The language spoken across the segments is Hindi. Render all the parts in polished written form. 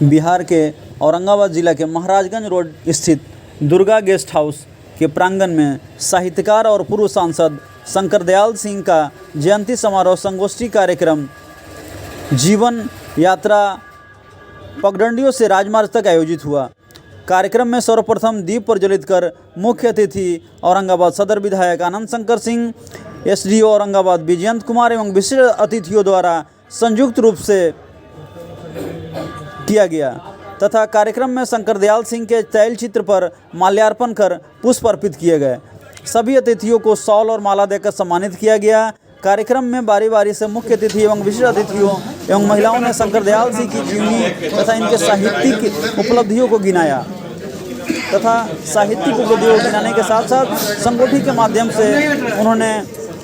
बिहार के औरंगाबाद जिला के महाराजगंज रोड स्थित दुर्गा गेस्ट हाउस के प्रांगण में साहित्यकार और पूर्व सांसद शंकर दयाल सिंह का जयंती समारोह संगोष्ठी कार्यक्रम जीवन यात्रा पगडंडियों से राजमार्ग तक आयोजित हुआ। कार्यक्रम में सर्वप्रथम दीप प्रज्वलित कर मुख्य अतिथि औरंगाबाद सदर विधायक आनंद शंकर सिंह, एसडीओ औरंगाबाद विजयंत कुमार एवं विशिष्ट अतिथियों द्वारा संयुक्त रूप से किया गया तथा कार्यक्रम में शंकर दयाल सिंह के तैल चित्र पर माल्यार्पण कर पुष्प अर्पित किए गए। सभी अतिथियों को शॉल और माला देकर सम्मानित किया गया। कार्यक्रम में बारी बारी से मुख्य अतिथि एवं विशिष्ट अतिथियों एवं महिलाओं ने शंकर दयाल सिंह की जीवनी तथा इनके साहित्यिक उपलब्धियों को गिनाया तथा साहित्यिक उपलब्धियों को गिनाने के साथ साथ संगोष्ठी के माध्यम से उन्होंने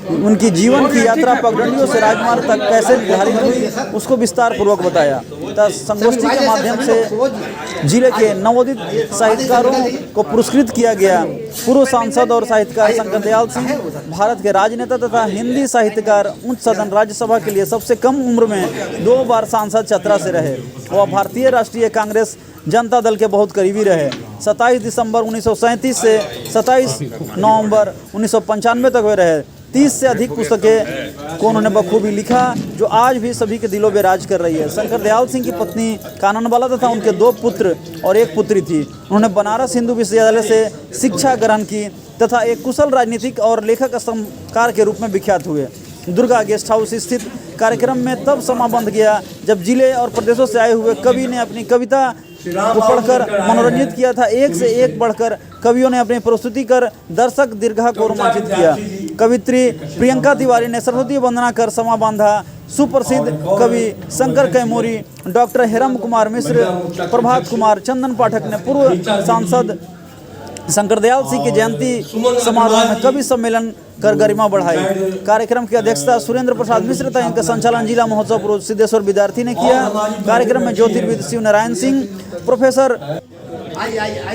उनकी जीवन की यात्रा पगडंडियों से राजमार्ग तक कैसे निर्धारित हुई उसको विस्तार पूर्वक बताया तथा संगोष्ठी के माध्यम से जिले के नवोदित साहित्यकारों को पुरस्कृत किया गया। पूर्व सांसद और साहित्यकार शंकर दयाल सिंह भारत के राजनेता तथा हिंदी साहित्यकार उच्च सदन राज्यसभा के लिए सबसे कम उम्र में 2 बार सांसद चतरा से रहे। वह भारतीय राष्ट्रीय कांग्रेस जनता दल के बहुत करीबी रहे। 27 दिसंबर 1937 से 27 नवंबर 1995 तक वे रहे। 30 से अधिक पुस्तकें को उन्होंने बखूबी लिखा जो आज भी सभी के दिलों में राज कर रही है। शंकर दयाल सिंह की पत्नी काननबाला तथा उनके 2 पुत्र और 1 पुत्री थी। उन्होंने बनारस हिंदू विश्वविद्यालय से शिक्षा ग्रहण की तथा एक कुशल राजनीतिक और लेखक स्तंभकार के रूप में विख्यात हुए। दुर्गा गेस्ट हाउस स्थित कार्यक्रम में तब समा बंध गया जब जिले और प्रदेशों से आए हुए कवि ने अपनी कविता को पढ़कर मनोरंजित किया था। एक से एक बढ़कर कवियों ने अपनी प्रस्तुति कर दर्शक दीर्घा को रोमांचित किया। कवित्री प्रियंका तिवारी ने सरस्वती वंदना कर समा बांधा। सुप्रसिद्ध कवि शंकर कैमूरी, डॉक्टर हेरम कुमार मिश्र, प्रभात कुमार, चंदन पाठक ने पूर्व सांसद शंकर दयाल सिंह की जयंती समारोह में कवि सम्मेलन कर गरिमा बढ़ाई। कार्यक्रम की अध्यक्षता सुरेंद्र प्रसाद मिश्र तथा इनका संचालन जिला महोत्सव पुरुष सिद्धेश्वर विद्यार्थी ने किया। कार्यक्रम में ज्योतिर्विद शिव नारायण सिंह, प्रोफेसर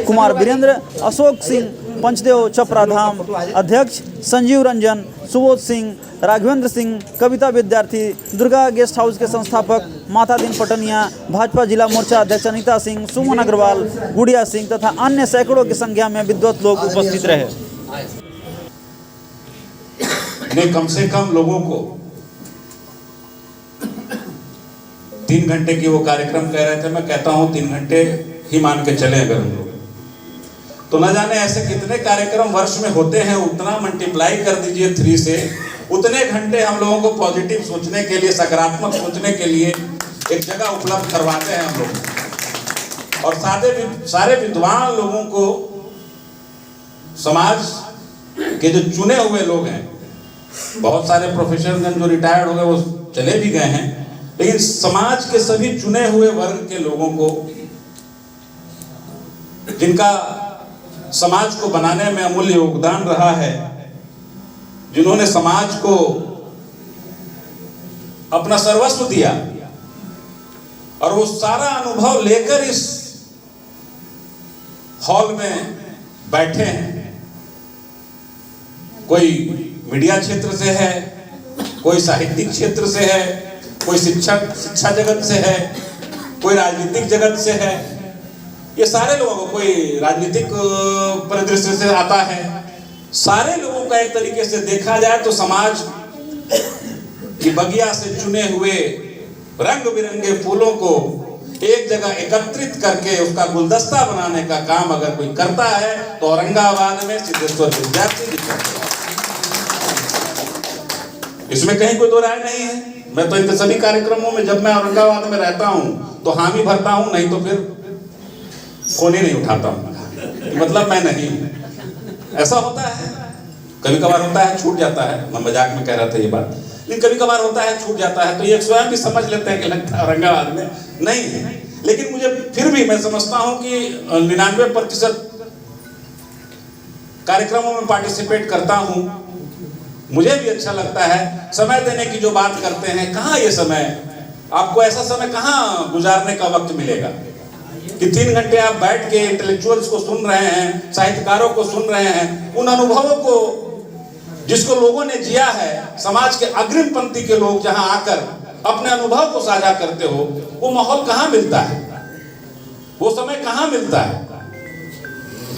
कुमार वीरेंद्र, अशोक सिंह पंचदेव चपरा धाम अध्यक्ष, संजीव रंजन, सुबोध सिंह, राघवेंद्र सिंह, कविता विद्यार्थी, दुर्गा गेस्ट हाउस के संस्थापक माता दीन पटनिया, भाजपा जिला मोर्चा अध्यक्ष अनीता सिंह, सुमन अग्रवाल, गुड़िया सिंह तथा अन्य सैकड़ों की संख्या में विद्वत लोग उपस्थित रहे। ने कम से कम लोगों को 3 घंटे की वो कार्यक्रम कह रहे थे। मैं कहता हूं 3 घंटे ही मान के चले अगर हम लोग, तो न जाने ऐसे कितने कार्यक्रम वर्ष में होते हैं। उतना मल्टीप्लाई कर दीजिए 3 से, उतने घंटे हम लोगों को पॉजिटिव सोचने के लिए, सकारात्मक सोचने के लिए एक जगह उपलब्ध करवाते हैं हम लोग। और सारे विद्वान लोगों को, समाज के जो चुने हुए लोग हैं, बहुत सारे प्रोफेसर जो रिटायर्ड हो गए वो चले भी गए हैं, लेकिन समाज के सभी चुने हुए वर्ग के लोगों को, जिनका समाज को बनाने में अमूल्य योगदान रहा है, जिन्होंने समाज को अपना सर्वस्व दिया और वो सारा अनुभव लेकर इस हॉल में बैठे हैं। कोई मीडिया क्षेत्र से है, कोई साहित्यिक क्षेत्र से है, कोई शिक्षा जगत से है, कोई राजनीतिक जगत से है। ये सारे लोगों को, कोई राजनीतिक परिदृश्य से आता है। सारे लोगों का एक तरीके से देखा जाए तो समाज की बगिया से चुने हुए रंग बिरंगे फूलों को एक जगह एकत्रित करके उसका गुलदस्ता बनाने का काम अगर कोई करता है तो औरंगाबाद में सिद्धेश्वर विद्यार्थी दिखता है। इसमें कहीं कोई दो राय नहीं है। मैं तो इनके सभी कार्यक्रमों में, जब मैं औरंगाबाद में रहता हूं तो हामी भरता हूं, नहीं तो फिर फोन ही नहीं उठाता हूं, मतलब मैं नहीं। ऐसा होता है, कभी कभार होता है छूट जाता है। मैं मजाक में कह रहा था ये बात, लेकिन कभी कभार होता है छूट जाता है तो ये स्वयं भी समझ लेते हैं कि लगता है औरंगाबाद में नहीं है। लेकिन मुझे फिर भी मैं समझता हूं कि 99% कार्यक्रमों में पार्टिसिपेट करता हूं। मुझे भी अच्छा लगता है। समय देने की जो बात करते हैं, कहाँ ये समय, आपको ऐसा समय कहाँ गुजारने का वक्त मिलेगा कि 3 घंटे आप बैठ के इंटेलेक्चुअल्स को सुन रहे हैं, साहित्यकारों को सुन रहे हैं, उन अनुभवों को जिसको लोगों ने जिया है, समाज के अग्रिम पंक्ति के लोग जहां आकर अपने अनुभव को साझा करते हो, वो माहौल कहाँ मिलता है। वो समय कहाँ मिलता है?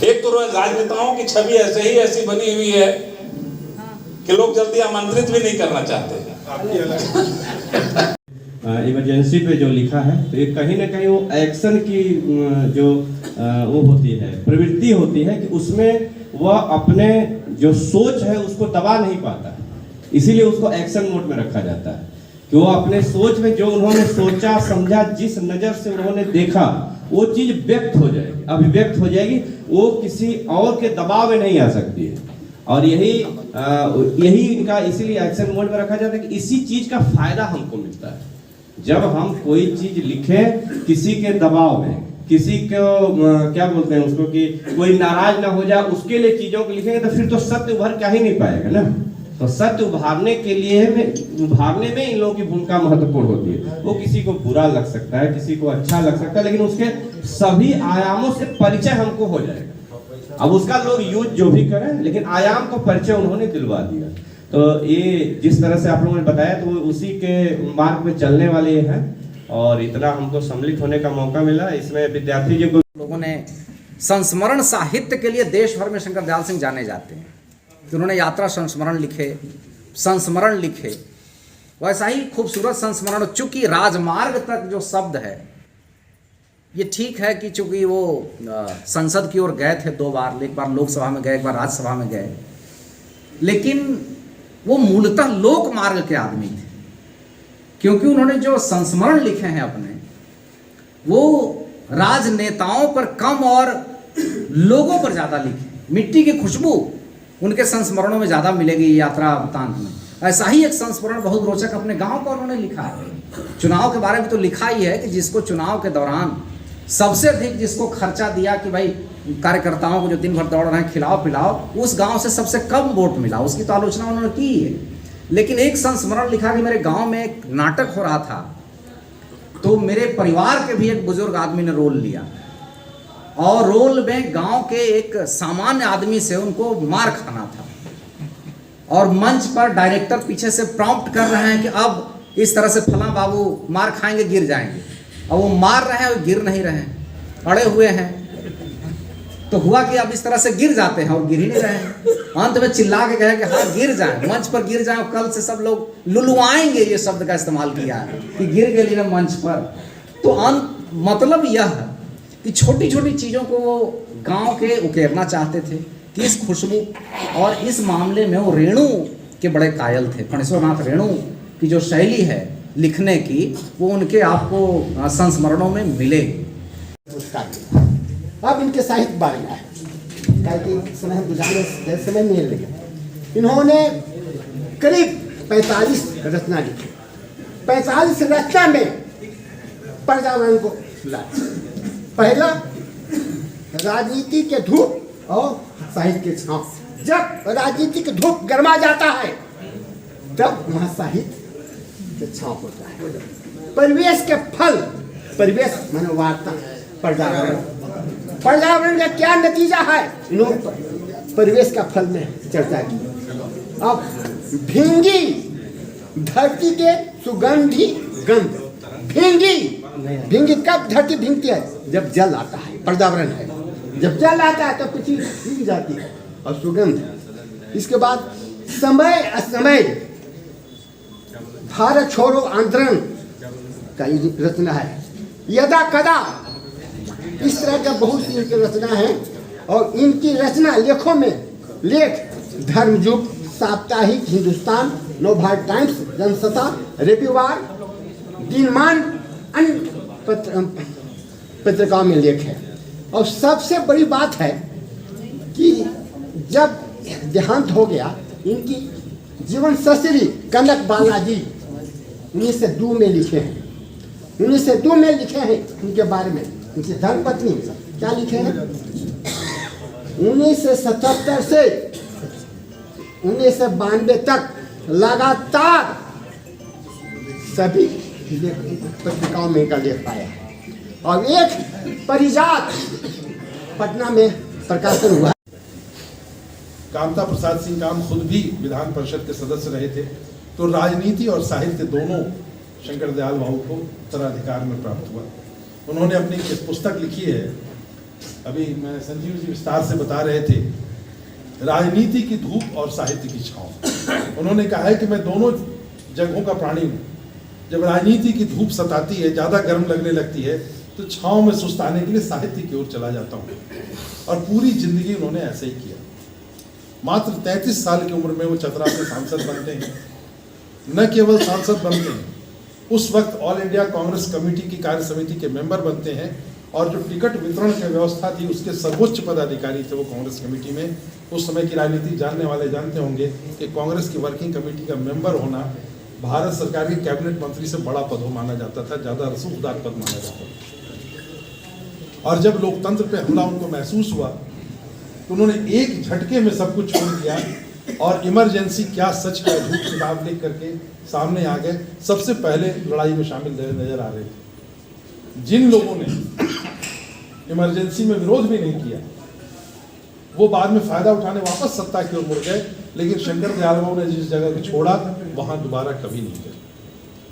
एक तो राजनेताओं की छवि ऐसे ही ऐसी बनी हुई है कि लोग जल्दी आमंत्रित भी नहीं करना चाहते। इमरजेंसी पे जो लिखा है तो ये कहीं ना कहीं वो एक्शन की जो वो होती है, प्रवृत्ति होती है कि उसमें वह अपने जो सोच है उसको दबा नहीं पाता, इसीलिए उसको एक्शन मोड में रखा जाता है कि वो अपने सोच में जो उन्होंने सोचा समझा, जिस नज़र से उन्होंने देखा वो चीज़ व्यक्त हो जाएगी, अभिव्यक्त हो जाएगी, वो किसी और के दबाव में नहीं आ सकती है। और यही इनका इसीलिए एक्शन मोड में रखा जाता है कि इसी चीज़ का फायदा हमको मिलता है। जब हम कोई चीज़ लिखें किसी के दबाव में, किसी को क्या बोलते हैं उसको कि कोई नाराज ना हो जाए उसके लिए चीज़ों को लिखेंगे तो फिर तो सत्य उभर क्या ही नहीं पाएगा ना। तो सत्य उभारने के लिए उभारने में इन लोगों की भूमिका महत्वपूर्ण होती है। वो किसी को बुरा लग सकता है, किसी को अच्छा लग सकता है, लेकिन उसके सभी आयामों से परिचय हमको हो जाएगा। अब उसका लोग यूज जो भी करें, लेकिन आयाम को परिचय उन्होंने दिलवा दिया। तो ये जिस तरह से आप लोगों ने बताया तो उसी के मार्ग में चलने वाले हैं और इतना हमको सम्मिलित होने का मौका मिला। इसमें विद्यार्थी जी को लोगों ने संस्मरण साहित्य के लिए देश भर में शंकर दयाल सिंह जाने जाते हैं। तो उन्होंने यात्रा संस्मरण लिखे, संस्मरण लिखे, वैसा ही खूबसूरत संस्मरण। चूंकि राजमार्ग तक जो शब्द है ये ठीक है कि चूंकि वो संसद की ओर गए थे 2 बार, एक बार लोकसभा में गए, एक बार राज्यसभा में गए, लेकिन वो मूलतः लोक मार्ग के आदमी थे, क्योंकि उन्होंने जो संस्मरण लिखे हैं अपने वो राजनेताओं पर कम और लोगों पर ज़्यादा लिखे। मिट्टी की खुशबू उनके संस्मरणों में ज़्यादा मिलेगी यात्रा वृत्तांत में। ऐसा ही एक संस्मरण बहुत रोचक अपने गांव का उन्होंने लिखा है। चुनाव के बारे में तो लिखा ही है कि जिसको चुनाव के दौरान सबसे अधिक जिसको खर्चा दिया कि भाई कार्यकर्ताओं को जो दिन भर दौड़ रहे हैं खिलाओ पिलाओ, उस गांव से सबसे कम वोट मिला। उसकी तो आलोचना उन्होंने की है। लेकिन एक संस्मरण लिखा कि मेरे गांव में एक नाटक हो रहा था, तो मेरे परिवार के भी एक बुजुर्ग आदमी ने रोल लिया और रोल में गांव के एक सामान्य आदमी से उनको मार खाना था और मंच पर डायरेक्टर पीछे से प्रॉम्प्ट कर रहे हैं कि अब इस तरह से फला बाबू मार खाएंगे, गिर जाएंगे। अब वो मार रहे हैं और गिर नहीं रहे हैं, अड़े हुए हैं। तो हुआ कि अब इस तरह से गिर जाते हैं और गिर ही नहीं रहे हैं। अंत में चिल्ला के कहे कि हाँ गिर जाए, मंच पर गिर जाए, कल से सब लोग लुलुआएंगे। ये शब्द का इस्तेमाल किया है कि गिर गए लिए मंच पर। तो मतलब यह है कि छोटी छोटी चीज़ों को वो गांव के उकेरना चाहते थे कि इस खुशबू, और इस मामले में वो रेणु के बड़े कायल थे। फणीश्वरनाथ रेणु की जो शैली है लिखने की वो उनके आपको संस्मरणों में मिलेगी। अब इनके साहित्य बारे में समय बुझाने समय नहीं लगे। इन्होंने करीब 45 रचना लिखी। 45 रचना में पर्यावरण को लाया। पहला राजनीति के धूप और साहित्य के छांव। जब राजनीति के धूप गरमा जाता है तब वहाँ साहित्य के छांव होता है। परिवेश के फल, परिवेश माने वार्ता, पर्यावरण, पर्यावरण का क्या नतीजा है, इन्होंने परिवेश का फल में चर्चा की। अब भींगी धरती के सुगंधी गंध, भींगी कब धरती भींगती है? जब जल आता है, पर्यावरण है। जब जल आता है तो पृथ्वी भींग जाती है और सुगंध। इसके बाद समय असमय, भारत छोड़ो आंदोलन का रचना है। यदा कदा, इस तरह का बहुत सी इनकी रचना है। और इनकी रचना लेखों में लेख धर्मयुग, साप्ताहिक हिंदुस्तान, नवभारत टाइम्स, जनसत्ता, रविवार, दिनमान, अन्य पत्रिकाओं में लेख है। और सबसे बड़ी बात है कि जब देहांत हो गया इनकी जीवन ससुरी कनक बालाजी 1902 में लिखे हैं। 1902 में लिखे हैं उनके बारे में। उनकी धर्मपत्नी क्या लिखे हैं? 1977 से 1992 तक लगातार सभी पत्रिकाओं में इनका लेख पाया है। और एक परिजात पटना में प्रकाशन हुआ। कामता प्रसाद सिंह काम खुद भी विधान परिषद के सदस्य रहे थे। तो राजनीति और साहित्य दोनों शंकर दयाल भाऊ को उत्तराधिकार में प्राप्त हुआ। उन्होंने अपनी एक पुस्तक लिखी है, अभी मैं संजीव जी विस्तार से बता रहे थे, राजनीति की धूप और साहित्य की छाँव। उन्होंने कहा है कि मैं दोनों जगहों का प्राणी हूँ। जब राजनीति की धूप सताती है, ज़्यादा गर्म लगने लगती है, तो छाँव में सुस्ताने के लिए साहित्य की ओर चला जाता हूँ। और पूरी जिंदगी उन्होंने ऐसे ही किया। मात्र 33 साल की उम्र में वो चतरा से सांसद बनते हैं। न केवल सांसद बनते हैं, उस वक्त ऑल इंडिया कांग्रेस कमेटी की कार्य समिति के मेंबर बनते हैं, और जो टिकट वितरण की व्यवस्था थी उसके सर्वोच्च पदाधिकारी थे वो कांग्रेस कमेटी में। उस समय की राजनीति जानने वाले जानते होंगे कि कांग्रेस की वर्किंग कमेटी का मेंबर होना भारत सरकार के कैबिनेट मंत्री से बड़ा पद हो माना जाता था, ज़्यादा रसूखदार पद माना जाता था। और जब लोकतंत्र पे हमला उनको महसूस हुआ तो उन्होंने एक झटके में सब कुछ छोड़ दिया और इमरजेंसी क्या सच का झूठ किताब लिख करके सामने आ गए। सबसे पहले लड़ाई में शामिल नजर आ रहे थे। जिन लोगों ने इमरजेंसी में विरोध भी नहीं किया वो बाद में फायदा उठाने वापस सत्ता की ओर मुड़ गए, लेकिन शंकर दयाल बाबू ने जिस जगह को छोड़ा वहां दोबारा कभी नहीं गए।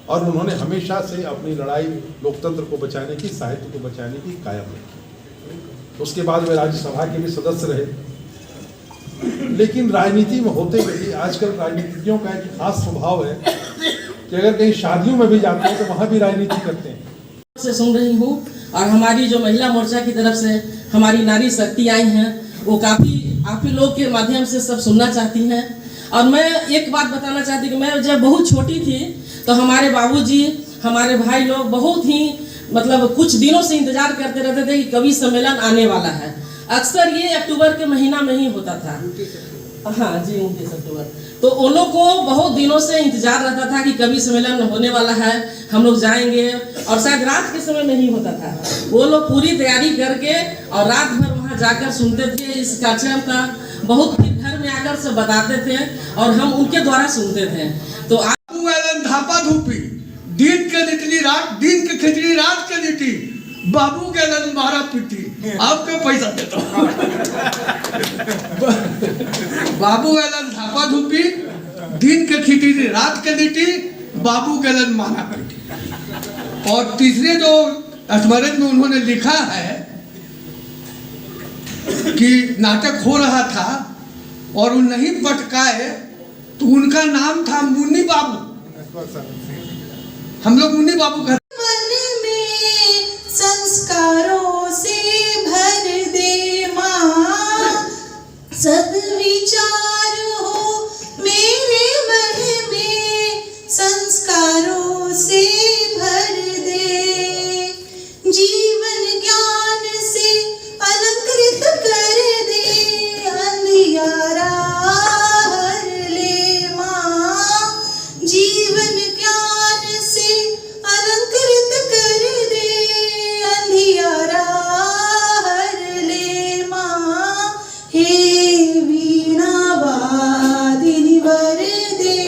और उन्होंने हमेशा से अपनी लड़ाई लोकतंत्र को बचाने की, साहित्य को बचाने की कायम रखी। उसके बाद वे राज्यसभा के भी सदस्य रहे। लेकिन राजनीति में होते हुए आजकल राजनीतिज्ञों का एक खास स्वभाव है कि अगर कहीं शादियों में भी जाते हैं तो वहां भी राजनीति करते हैं। से सुन रही हूँ, और हमारी जो महिला मोर्चा की तरफ से हमारी नारी शक्ति आई हैं वो काफ़ी आप ही लोग के माध्यम से सब सुनना चाहती हैं। और मैं एक बात बताना चाहती कि मैं जब बहुत छोटी थी तो हमारे बाबूजी, हमारे भाई लोग बहुत ही मतलब कुछ दिनों से इंतजार करते रहते थे कि कवि सम्मेलन आने वाला है। अक्सर ये अक्टूबर के महीना में ही होता था। हाँ जी, 29 अक्टूबर। तो उन लोग को बहुत दिनों से इंतजार रहता था कि कवि सम्मेलन होने वाला है, हम लोग जाएंगे। और शायद रात के समय में ही होता था। वो लोग पूरी तैयारी करके और रात भर वहाँ जाकर सुनते थे इस कार्यक्रम का। बहुत फिर घर में आकर से बताते थे और हम उनके द्वारा सुनते थे। तो धापा धूपी दिन के निकली रात, दिन के खिचड़ी रात के लिटी, बाबू के मारा पीटी, आपके पैसा देता हूँ। बाबू गलन धापा धूपी दिन के खिचड़ी रात के लिटी, बाबू गलन मारा पीटी। और तीसरे जो स्मरण में उन्होंने लिखा है कि नाटक हो रहा था और वो नहीं पटकाए तो उनका नाम था मुन्नी बाबू। हम लोग मुन्नी बाबू का मन में संस्कारों से भर दे माँ, सद्विचार हो मेरे मन में संस्कारों से भर दे, जीवन ज्ञान से अलंकृत कर दे, अंधियारा हर ले माँ, जीवन ज्ञान से अलंकृत कर दे, अंधियारा हर ले माँ, हे वीणा वादिनी वर दे,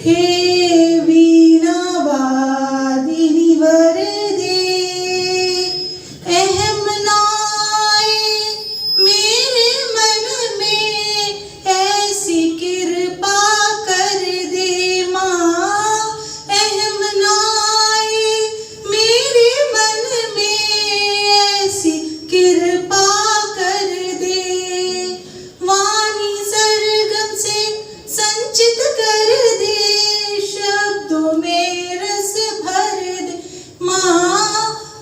हे वीणा वादिनी वर दे, अहम नाए मेरे मन में ऐसी कृपा कर दे माँ, अहम नाए मेरे मन में ऐसी कृपा कर दे, वाणी सरगम से संचित कर दे, शब्दों में रस भर दे माँ,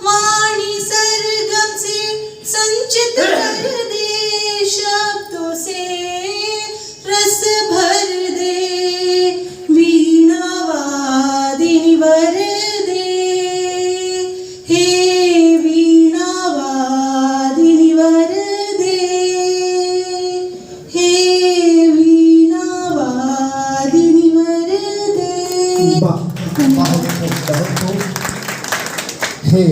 वाणी सरगम से संचित कर दे, शब्दों से रस भर दे, वीणा वादिनी वर दे, हे वीणा वादिनी वर दे, हे वीणा वादिनी वर दे। हे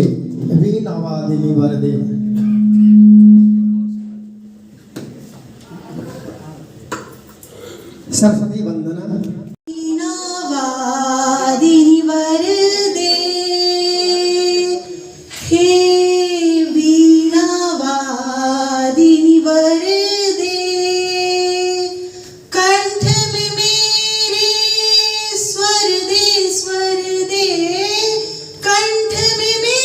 वीणा वादिनी वरदे। सरस्वती वंदना। वीणा वादिनी वर दे, हे वीणा वादिनी वर दे, कंठ में मेरे स्वर दे, कंठ में मेरे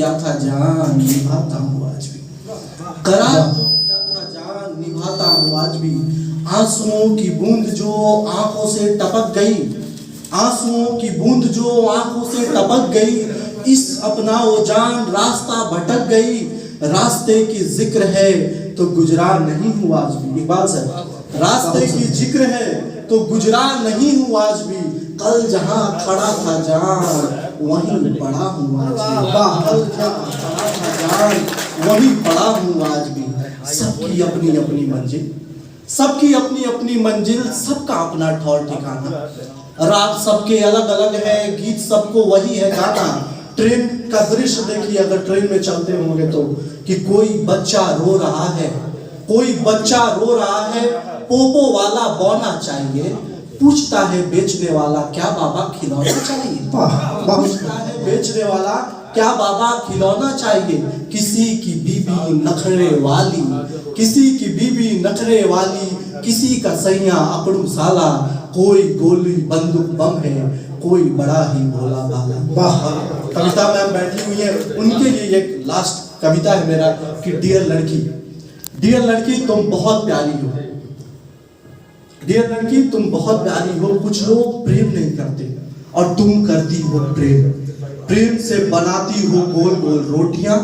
किया था जान निभाता हूँ आज भी, करार जो किया था जान निभाता हूँ आज भी। आंसुओं की बूंद जो आंखों से टपक गई, आंसुओं की बूंद जो आंखों से टपक गई, इस अपना वो जान रास्ता भटक गई। रास्ते की जिक्र है तो गुजरा नहीं हूँ आज भी। इकबाल साहब, रास्ते की जिक्र है तो गुजरा नहीं हूँ आज भी। कल जहाँ खड़ा था जान वहीं पड़ा हूँ आज भी। कल जहाँ खड़ा था जान वहीं पड़ा हूँ आज भी। सबकी अपनी अपनी मंजिल, सबकी अपनी अपनी मंजिल, सबका अपना ठौर ठिकाना। रात सबके अलग अलग है, गीत सबको वही है गाना। ट्रेन का दृश्य देखिए, अगर ट्रेन में चलते होंगे तो, कि कोई बच्चा रो रहा है, कोई बच्चा रो रहा है, पोपो वाला बौना चाहिए। पूछता है बेचने वाला क्या बाबा खिलौना चाहिए। पूछता है बेचने वाला क्या बाबा खिलौना चाहिए। किसी की बीबी नखरे वाली, किसी की बीबी नखरे वाली, किसी का सैया अकड़ू साला। कोई गोली बंदूक बम है, कोई बड़ा ही भोला भाला। वाह, कविता मैम बैठी हुई है, उनके लिए एक लास्ट कविता है मेरा कि डियर लड़की, डियर लड़की तुम बहुत प्यारी हो, डियर लड़की तुम बहुत प्यारी हो। कुछ लोग प्रेम नहीं करते और तुम करती हो प्रेम। प्रेम से बनाती हो गोल गोल रोटियां,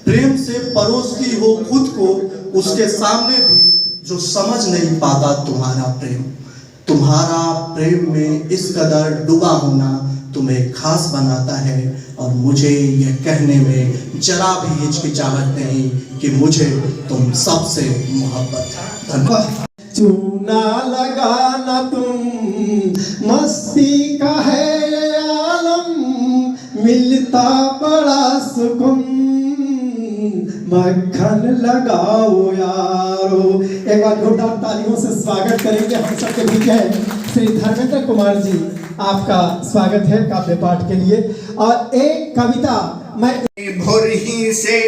प्रेम से परोसती हो खुद को उसके सामने भी जो समझ नहीं पाता तुम्हारा प्रेम। तुम्हारा प्रेम में इस कदर डूबा होना तुम्हें खास बनाता है। और मुझे यह कहने में जरा भी हिचकिचाहट नहीं कि मुझे तुम सबसे मोहब्बत है। धन्यवाद। चूना लगाना तुम मस्ती का है ये आलम, मिलता बड़ा सुकून, मक्खन लगाओ यारो। एक बार जोरदार तालियों से स्वागत करेंगे हम सबके बीच है श्री धर्मेंद्र कुमार जी, आपका स्वागत है काव्य पाठ के लिए। और एक कविता मैं भोर ही से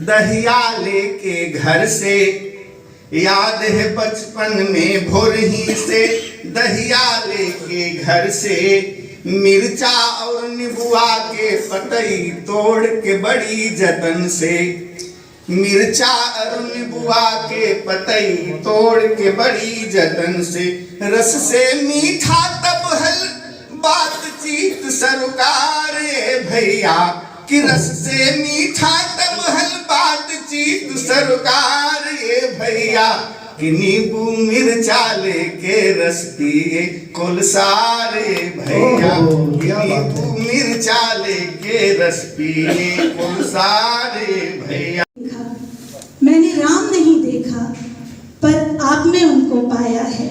दहिया लेके घर से, याद है बचपन में भोर ही से दहिया लेके घर से, मिर्चा और नींबुआ के पतई तोड़ के बड़ी जतन से, मिर्चा और नींबुआ के पतई तोड़ के बड़ी जतन से, रस से मीठा तब हल बातचीत सरोकार भैया, कि रस से मीठा तब हल बातचीत सरोकार भैया, कि नींबू मिर्चा लेके रस पिए कोलसारे भैया, कि नींबू मिर्चा लेके रस पिए कोलसारे भैया। मैंने राम नहीं देखा पर आप में उनको पाया है,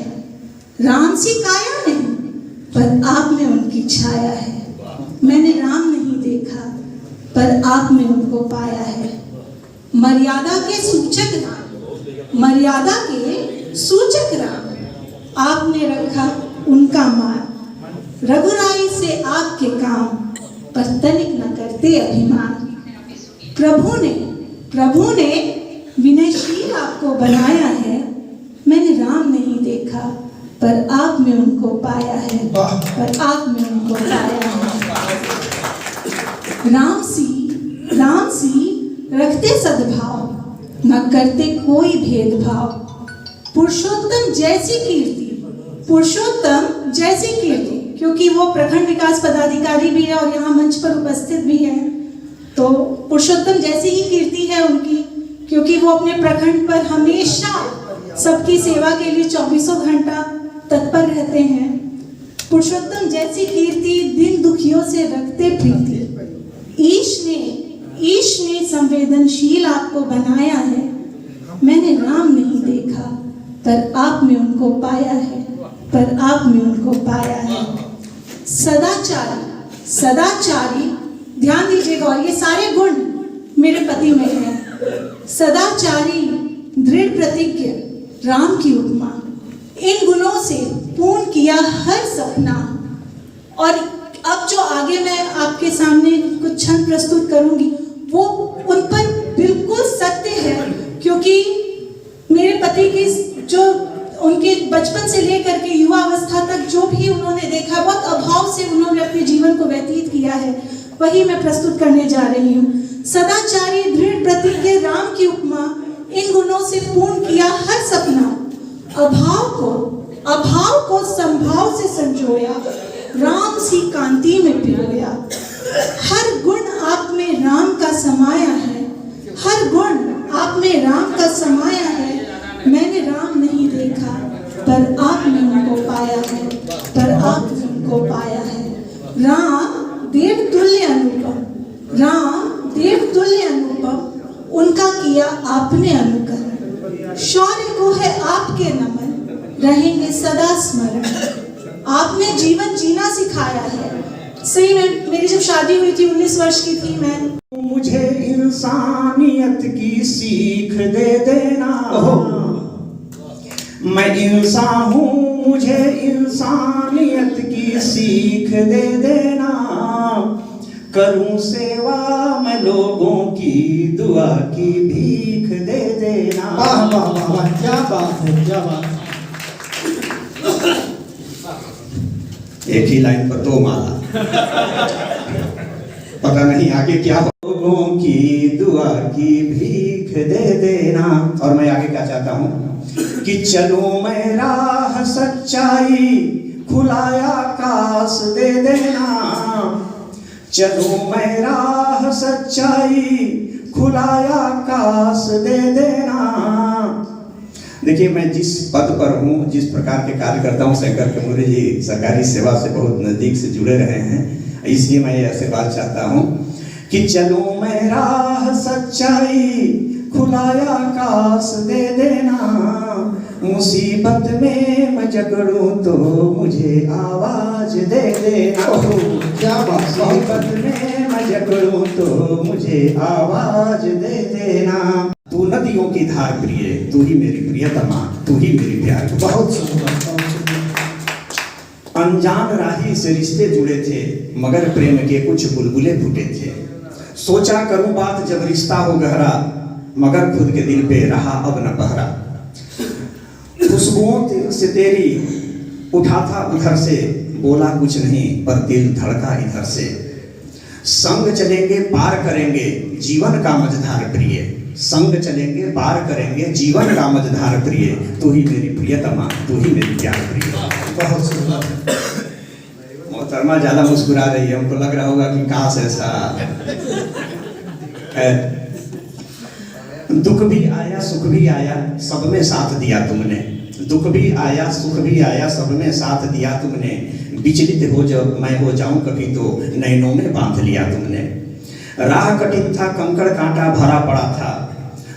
राम सी काया नहीं पर आप में उनकी छाया है। मैंने राम नहीं देखा पर आप में उनको पाया है। मर्यादा के सूचक राम, मर्यादा के सूचक राम, आपने रखा उनका मान। रघुराई से आपके काम पर तनिक न करते अभिमान। प्रभु ने विनयशील आपको बनाया है। मैंने राम नहीं देखा पर आप में उनको पाया है, पर आप में उनको पाया है। राम सी रखते सद्भाव, न करते कोई भेदभाव। पुरुषोत्तम जैसी कीर्ति, क्योंकि वो प्रखंड विकास पदाधिकारी भी है और यहाँ मंच पर उपस्थित भी है, तो पुरुषोत्तम जैसी ही कीर्ति है उनकी, क्योंकि वो अपने प्रखंड पर हमेशा सबकी सेवा के लिए 24 घंटा तत्पर रहते हैं। पुरुषोत्तम जैसी कीर्ति, दिन दुखियों से रखते प्रीति। ईश ने संवेदनशील आपको बनाया है। मैंने राम नहीं देखा पर आप में उनको पाया है, पर आप में उनको पाया है। सदाचारी, ध्यान दीजिएगा, और ये सारे गुण मेरे पति में हैं। सदाचारी, दृढ़ प्रतिज्ञ, राम की उपमा। इन गुणों से पूर्ण किया हर सपना। और अब जो आगे मैं आपके सामने कुछ छंद प्रस्तुत करूंगी वो उन पर बिल्कुल सत्य है, क्योंकि मेरे पति की जो उनके बचपन से लेकर के युवा अवस्था तक जो भी उन्होंने देखा, बहुत अभाव से उन्होंने अपने जीवन को व्यतीत किया है, वही मैं प्रस्तुत करने जा रही हूँ। सदाचारी दृढ़ प्रतिज्ञ राम की उपमा, इन गुणों से पूर्ण किया हर सपना। अभाव को संभाव से संजोया, राम सी कांति में पिरोया। हर गुण आप में राम का समाया है, हर गुण आप में राम का समाया है। मैंने राम नहीं देखा पर आपने उनको पाया है, पर आपने उनको पाया है। राम देव तुल्य अनुपम, राम देव तुल्य अनुपम, उनका किया आपने अनुकरण। शौर्य को है आपके नमन, रहेंगे सदा स्मरण। आपने जीवन जीना सिखाया है। सही में मेरी जब शादी हुई थी 19 वर्ष की थी मैं। मुझे इंसानियत की सीख दे देना, मैं इंसान हूँ, मुझे इंसानियत की सीख दे देना। करूँ सेवा मैं लोगों की, दुआ की भीख दे देना। वाह वाह वाह वाह, क्या बात है, क्या बात है। एक ही लाइन पर 2 माला, पता नहीं आगे क्या हो। लोगों की दुआ की भीख दे देना। और मैं आगे क्या चाहता हूँ कि चलो मैं राह सच्चाई, खुलाया आकाश दे देना। चलो मैं राह सच्चाई, खुलाया आकाश दे देना। देखिए, मैं जिस पद पर हूँ, जिस प्रकार के कार्य करता हूँ, शंकर कमूरी जी सरकारी सेवा से बहुत नज़दीक से जुड़े रहे हैं, इसलिए मैं ये आशीर्वाद चाहता हूँ कि चलो मैं राह सच्चाई, खुलाया आकाश दे देना। मुसीबत में मैं जगड़ूं तो मुझे आवाज दे देना। क्या बात, मुसीबत में मैं जगड़ूं तो मुझे आवाज दे देना। तू नदियों की धार प्रिय, तू ही मेरी प्रियतमा, तू ही मेरी प्यार। बहुत सुंदर। अनजान राही से रिश्ते जुड़े थे, मगर प्रेम के कुछ बुलबुले फूटे थे। सोचा करूं बात जब रिश्ता हो गहरा, मगर खुद के दिल पे रहा अब न पहरा। खुशबुओं से तेरी उठा था उधर से, बोला कुछ नहीं पर दिल धड़का इधर से। संग चलेंगे पार करेंगे जीवन का मझधार प्रिय, संग चलेंगे पार करेंगे जीवन का मझधार प्रिय। तू ही मेरी प्रियतमा, तू ही मेरी प्यार प्रिय। बहुत सुंदर। मोहतरमा ज्यादा मुस्कुरा रही है, हमको लग रहा होगा कि काश ऐसा है। दुख भी आया सुख भी आया, सब में साथ दिया तुमने। दुख भी आया सुख भी आया, सब में साथ दिया तुमने। विचलित हो जब मैं हो जाऊं कभी तो नैनों में बांध लिया तुमने। राह कठिन था, कंकड़ कांटा भरा पड़ा था,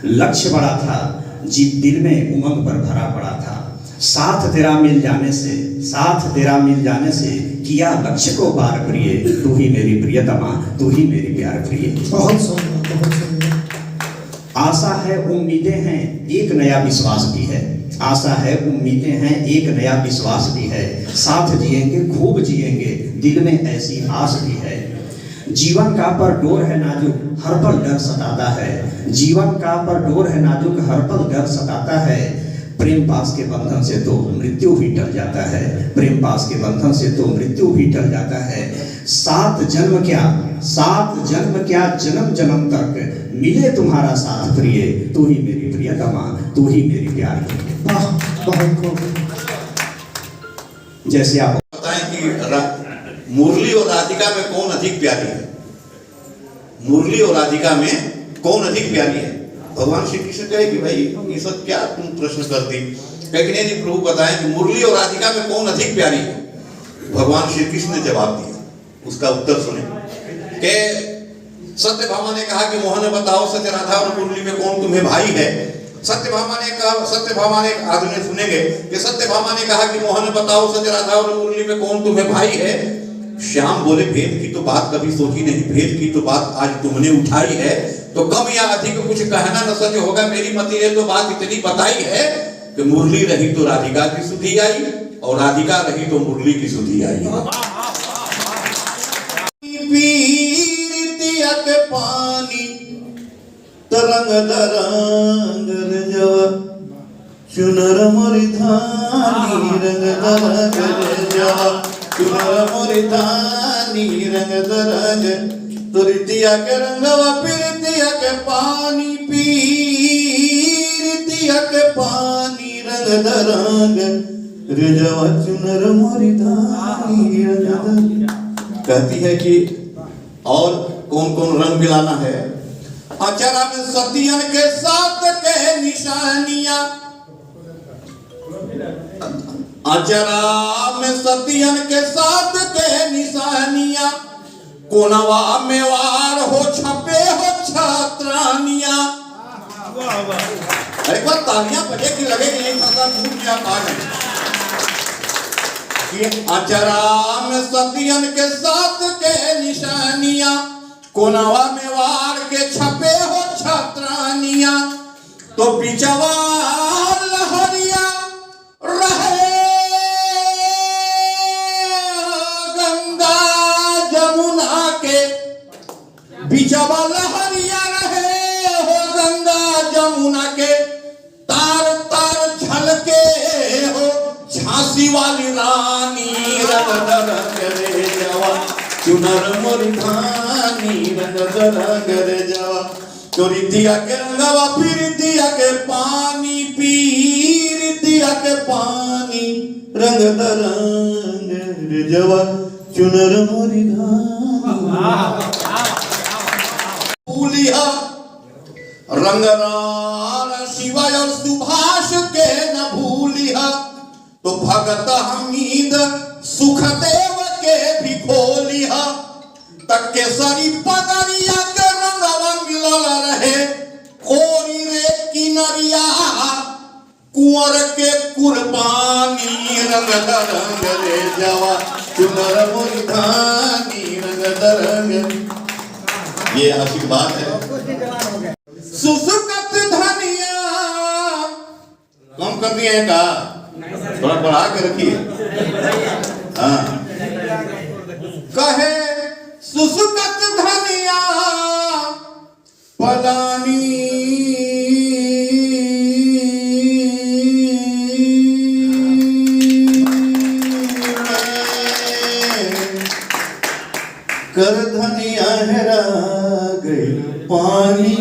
लक्ष्य बड़ा था, जीत दिल में उमंग पर भरा पड़ा था। साथ तेरा मिल जाने से, साथ तेरा मिल जाने से किया लक्ष्य को पार प्रिय। तू ही मेरी प्रियतमा, तू ही मेरी प्यार प्रिय। बहुत सुंदर, बहुत सुंदर। आशा है उम्मीदें हैं, एक नया विश्वास भी है। आशा है उम्मीदें हैं, एक नया विश्वास भी है। साथ जिएंगे खूब जिएंगे, दिल में ऐसी आस भी है। जीवन का पर डोर है नाजुक, हर पल डर सताता है। जीवन का पर डोर है नाजुक, हर पल डर सताता है। प्रेम पास के बंधन से तो मृत्यु भी टल जाता है। प्रेम पास के बंधन से तो मृत्यु भी टल जाता है। 7 जन्म क्या, 7 जन्म क्या, जन्म जन्म तक मिले तुम्हारा साथ प्रिय। तू ही मेरी प्रियतमा, तू ही मेरी प्यार। बहुत खूब। जैसे आप बताएं कि मुरली और राधिका में कौन अधिक प्यारी है? मुरली और राधिका में कौन अधिक प्यारी है? भगवान श्री कृष्ण कहे कि भाई ये सब क्या तुम प्रश्न करती, लेकिन नहीं प्रभु बताएं कि मुरली और राधिका में कौन अधिक प्यारी है? भगवान श्री कृष्ण ने जवाब दिया, उसका उत्तर सुने कि सत्यभामा ने कहा कि मोहन बताओ सत्य राधा और मुरली में कौन तुम्हें भाई है? सत्यभामा ने कहा, सत्यभामा ने आदमी सुनेंगे कि सत्यभामा ने कहा कि मोहन बताओ सत्य राधा और मुरली में कौन तुम्हें भाई है? श्याम बोले भेद की तो बात कभी सोची नहीं, भेद की तो बात आज तुमने उठाई है, तो कम या अधिक कुछ कहना न सच होगा। मेरी मति ने तो बात इतनी बताई है कि मुरली रही तो राधिका की सुधि आई और राधिका रही तो मुरली की सुधि आई। पीरितिया के पानी तरंग दरंग रजवा, चुनर मोरी धानी रंग दरंग रजवा, चुनर मोरी धानी रंग दरंग, तुरितिया के रंगवा पीर पानी पीरतिया के पानी रंग दरंग रिजवा चुनर मोरी धानी रंग दरंग। कहती है कि और कौन कौन रंग मिलाना है। अचरा में सतियन के साथ के निशानियां, अचरा में सतियन के साथ के निशानियां, कोनवा में वार हो छपे हो छात्रानिया। एक बार तालियां बजे की लगेगी नहीं पता भूल गया पागल कि अचरा में सतियन के साथ के निशानियां, कोनवा में वार के छपे हो छात्रानिया। तो बिचवा लहरिया रहे गंगा जमुना के, बिचवा लहरिया रहे हो गंगा जमुना के, तार तार झलके हो झांसी वाली रानी रंग दरंग रे जवा चुनर मोरी धानी रंग दरंग रे जवा। चोरी दिया के रंगवा फिर दिया के पानी पीर दिया के पानी रंग दरंग रे जवा चुनर मोरी धानी। रंगरार शिवाय और सुभाष के न भूलिया, तो भगत हमीद सुखदेव के भी खोलिया। तक के सरी पगड़िया के रंगवा मिलल रहे, कोरी रे किनरिया कुंवर के कुर्बानी रंग दरंग रे जवा चुनर मोरी धानी रंग दरंग। ये आशीर्वाद है। सुसुकत धनिया कम कर दिए हैं का, थोड़ा बढ़ा के रखिए। हाँ कहे सुसुकत धनिया पलानी कर धनिया हेरा गई पानी,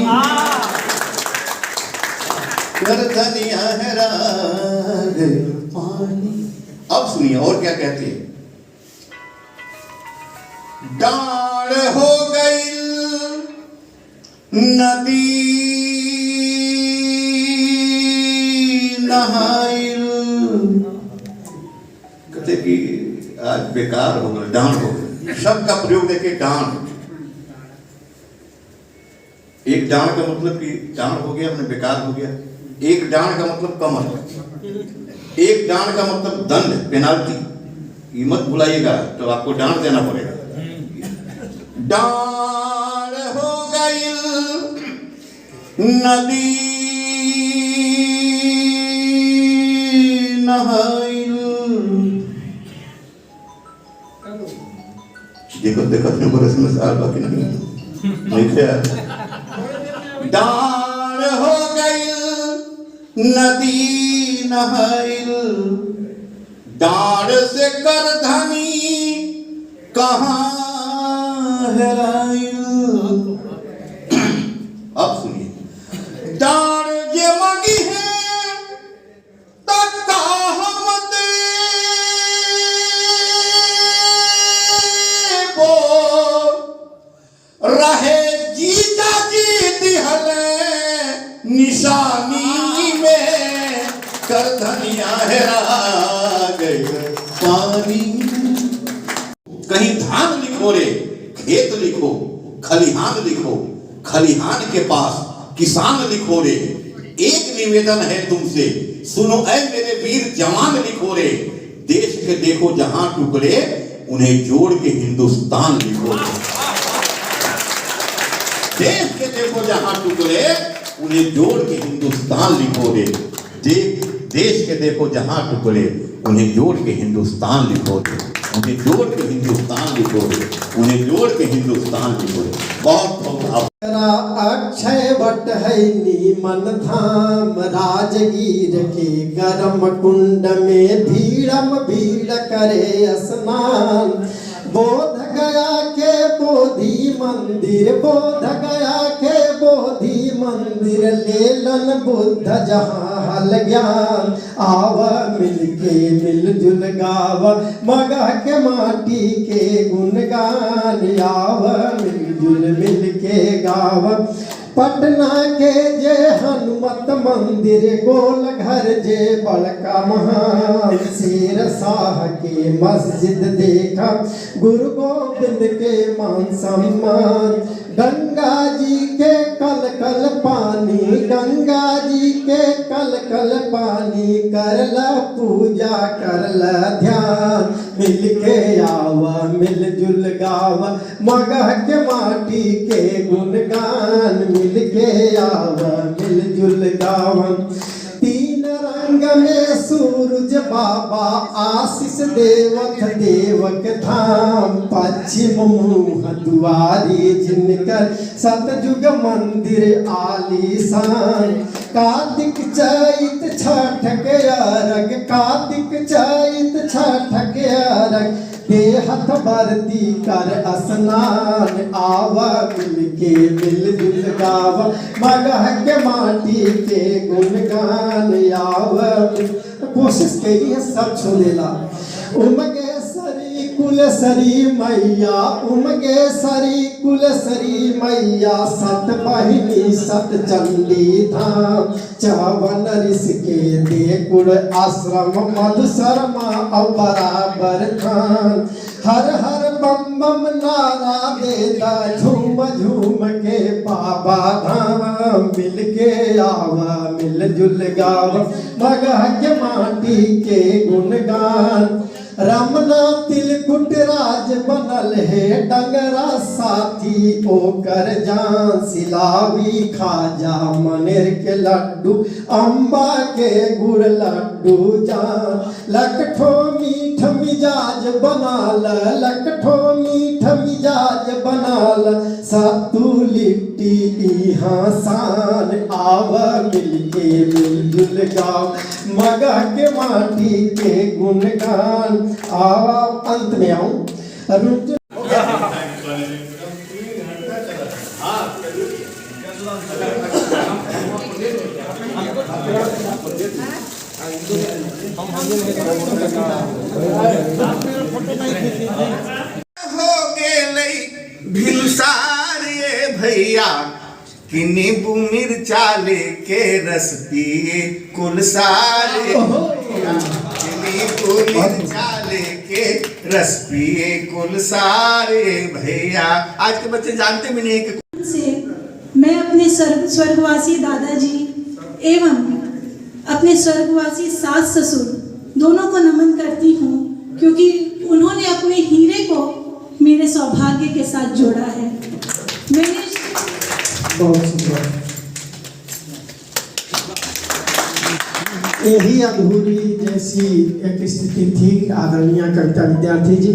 कर धनिया हेरा गई पानी। अब सुनिए और क्या कहते हैं। डाल हो गई नदी नहाइल, कहते कि आज बेकार हो गए, डांड हो गए। शब्द का प्रयोग देखिए डांड। एक डांड का मतलब कि डांड हो गया अपने बेकार हो गया। एक डांड का मतलब कमर, एक डांड का मतलब दंड पेनाल्टी। ये मत भुलाइएगा तो आपको डांड देना पड़ेगा। डांड हो गई नदी नहाइल। देखो देखो अपने बरस में साल बाकी नहीं डांड हो गई नदी नहाइल, डांड से कर धनी कहाँ हेराइल। अब सुनिए। डांड जे मगी है तक हम देबो, रहे जीजा जी दिहले निशानी में, कर धनिया हेरा गई पानी। कहीं धान लिखो रे, खेत लिखो, खलिहान लिखो, खलिहान के पास किसान लिखो रे। एक निवेदन है तुमसे, सुनो ऐ मेरे वीर जवान लिखो रे। देश के देखो जहां टुकड़े, उन्हें जोड़ के हिंदुस्तान लिखो रे। देश के देखो जहां टुकड़े, उन्हें जोड़ के हिंदुस्तान लिखो रे। देश के देखो जहां टुकड़े, उन्हें जोड़ के हिंदुस्तान लिखो रे। उन्हें जोड़ के हिंदुस्तान लिखो रे, उन्हें जोड़ के हिंदुस्तान लिखो रे। बहुत बहुत अक्षय वट है नीमन धाम, राजगीर के गरम कुंड में भीड़म भीड़ करे स्नान। बोध गया के बोधि मंदिर, बोध गया के बोधि मंदिर लेलन बुद्ध जहाँ हल ज्ञान आव मिलके मिलजुल गाव मगह के माटी के गुणगान आव मिलजुल मिलके गाव पटना के जे हनुमत मंदिर गोल घर जे बड़का महान शेर शाह के मस्जिद देखा गुरु गोविंद के मान सम्मान गंगा जी के कल कल पानी गंगा जी के कल कल पानी करला पूजा करला ध्यान मिलके आवा मिलजुल गावा मगह के माटी के गुणगान मिलके आवा मिलजुल गावा तीन रंग में सूरज बाबा आशीष देवक देवक धाम पश्चिम मुँह दुआरी जिनकर सतयुग मंदिर आलीशान कार्तिक चैत छठ के अरग कार्तिक चैत छठ के अरग देहत बरती कर स्नान आवा मिलके मिलजुल गावा मगह के माटी के गुणगान आवा कोशिश करी है सब छोड़ेला उमगे सरी कुलसरी मैया उमगे सरी कुलसरी मैया सत बहिनी सत चंडी धाम चावन ऋषि के देकुड़ आश्रम मधुशर्मा और बराबर खान हर हर बम बम नारा देता झूम झूम के बाबा धाम मिलके आवा मिलजुल गाव मगह के माटी के गुणगान रमना तिलकुट राज बनल है डंगरा साथी ओकर जान सिलावी खाजा मनेर के लड्डू अम्बा के गुड़ लड्डू जान लकठो मीठ मिजाज बनाल लकठो मीठ मिजाज बनाल सत्तू लिट्टी इहाँ शान आव मिलके मिलजुल गाँव मगह के माटी के गुणगान आवा अंत में आऊं हो गेलै भिनुसार ये भैया कि नींबू मिर्चा लेके रस पिए कुल सारे नींबू मिर्चा लेके रस पिए कुल सारे भैया। आज के बच्चे जानते भी नहीं कि से मैं अपने स्वर्गवासी दादाजी एवं अपने स्वर्गवासी सास ससुर दोनों को नमन करती हूँ क्योंकि उन्होंने अपने हीरे को मेरे सौभाग्य के साथ जोड़ा है। मैंने बहुत शुक्रिया। यही अधूरी जैसी एक स्थिति थी आदरणीय कविता विद्यार्थी जी